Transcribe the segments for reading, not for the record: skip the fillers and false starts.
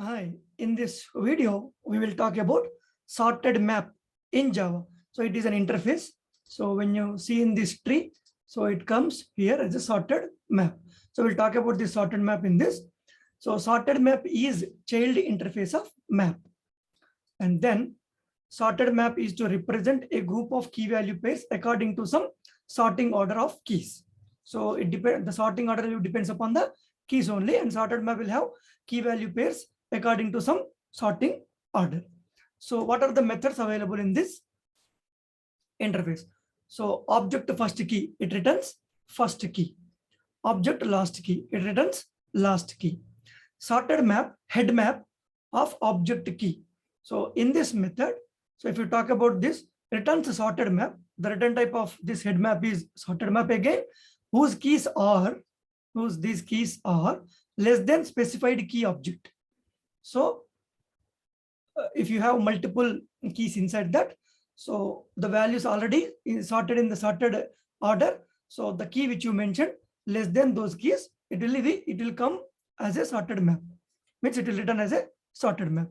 Hi, in this video, we will talk about sorted map in Java. So it is an interface. So when you see in this tree, so it comes here as a sorted map. So we'll talk about this sorted map in this. So sorted map is child interface of map. And then sorted map is to represent a group of key value pairs according to some sorting order of keys. So it depends, the sorting order depends upon the keys only, and sorted map will have key value pairs according to some sorting order. So what are the methods available in this interface? So object first key, it returns first key. Object last key, it returns last key. Sorted map, head map of object key. So in this method, so if you talk about this, returns a sorted map. The return type of this head map is sorted map again, whose these keys are less than specified key object. So if you have multiple keys inside that, so the values already is sorted in the sorted order. So the key which you mentioned less than those keys, it will come as a sorted map, means it will return as a sorted map.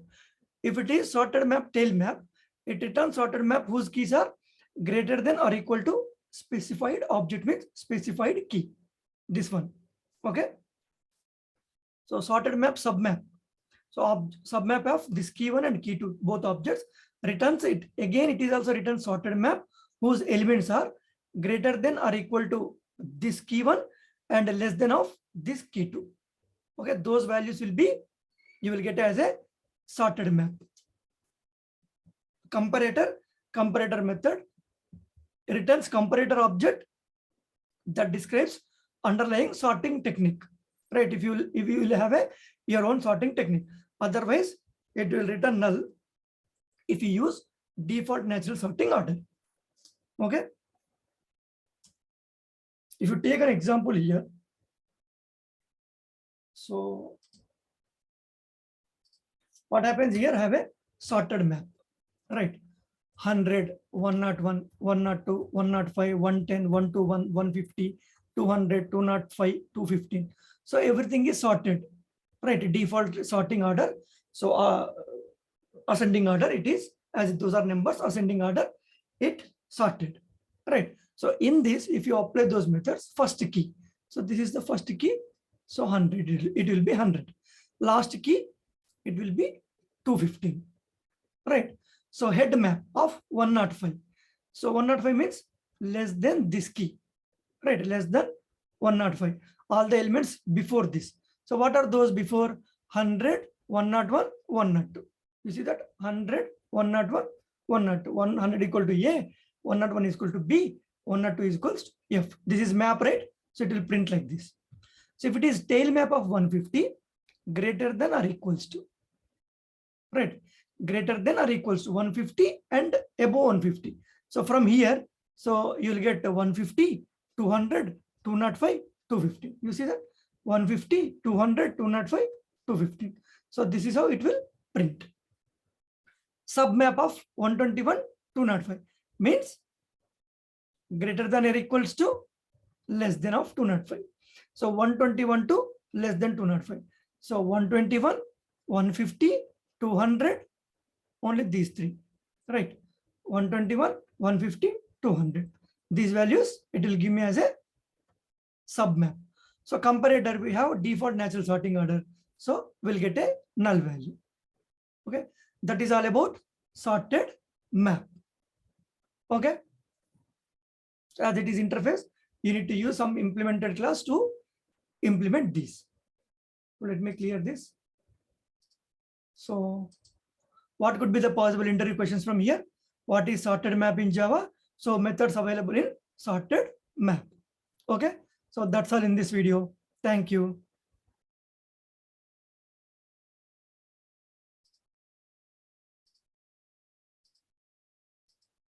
If it is sorted map tailMap, it returns sorted map whose keys are greater than or equal to specified object, means specified key. This one, okay. So sorted map submap. So submap of this key 1 and key 2, both objects, returns it. Again, it is also returns sorted map whose elements are greater than or equal to this key 1 and less than of this key 2. Okay, those values will be, you will get as a sorted map. Comparator method returns comparator object that describes underlying sorting technique. Right? If you will have your own sorting technique, otherwise it will return null if you use default natural sorting order. Okay. If you take an example here, so what happens here? Have a sorted map, right? 100, 101, 102, 105, 110, 121, 150, 200, 205, 215. So everything is sorted, right? Default sorting order. So ascending order it is, as those are numbers, ascending order, it sorted, right? So in this, if you apply those methods, first key, so this is the first key, so 100, it will be 100. Last key, it will be 215, right? So head map of 105. So 105 means less than this key, right? Less than 105. All the elements before this. So what are those before? 100, 101, 102. You see that 100, 101, 102. 100 equal to A, 101 is equal to B, 102 is equals to F. This is map, right? So it will print like this. So if it is tail map of 150, greater than or equals to, right? Greater than or equals to 150 and above 150. So from here, so you'll get 150, 200, 205, 250. You see that 150, 200, 205, 250. So this is how it will print. Submap of 121, 205 means greater than or equals to less than of 205. So 121 to less than 205. So 121, 150, 200, only these three, right? 121, 150, 200. These values, it will give me as a submap. So comparator, we have default natural sorting order. So we'll get a null value. Okay. That is all about sorted map. Okay. So as it is interface, you need to use some implemented class to implement this. So let me clear this. So what could be the possible interview questions from here? What is sorted map in Java? So methods available in sorted map. Okay. So that's all in this video. Thank you.